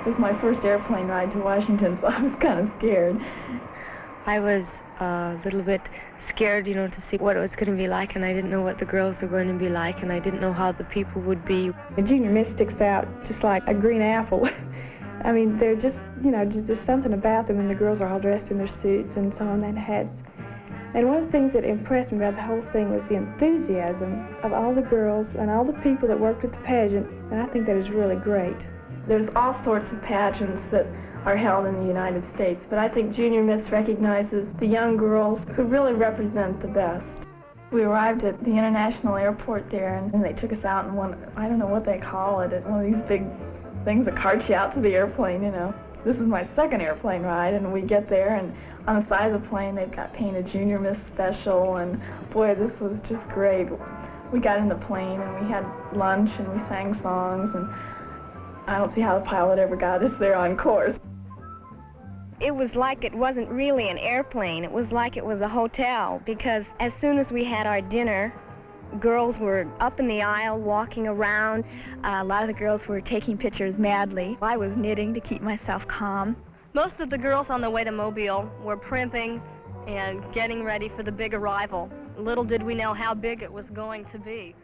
was my first airplane ride to Washington, so I was kind of scared. I was a little bit scared, you know, to see what it was going to be like, and I didn't know what the girls were going to be like, and I didn't know how the people would be. The Junior Miss sticks out just like a green apple. I mean, they're just, you know, just something about them, and the girls are all dressed in their suits and so on, and hats. And one of the things that impressed me about the whole thing was the enthusiasm of all the girls and all the people that worked at the pageant, and I think that is really great. There's all sorts of pageants that are held in the United States, but I think Junior Miss recognizes the young girls who really represent the best. We arrived at the international airport there, and they took us out in one, I don't know what they call it, one of these big things that carts you out to the airplane, you know. This is my second airplane ride, and we get there, and on the side of the plane they've got painted Junior Miss Special, and boy, this was just great. We got in the plane and we had lunch and we sang songs, and I don't see how the pilot ever got us there on course. It was like it wasn't really an airplane. It was like it was a hotel, because as soon as we had our dinner, girls were up in the aisle walking around. A lot of the girls were taking pictures madly. I was knitting to keep myself calm. Most of the girls on the way to Mobile were primping and getting ready for the big arrival. Little did we know how big it was going to be.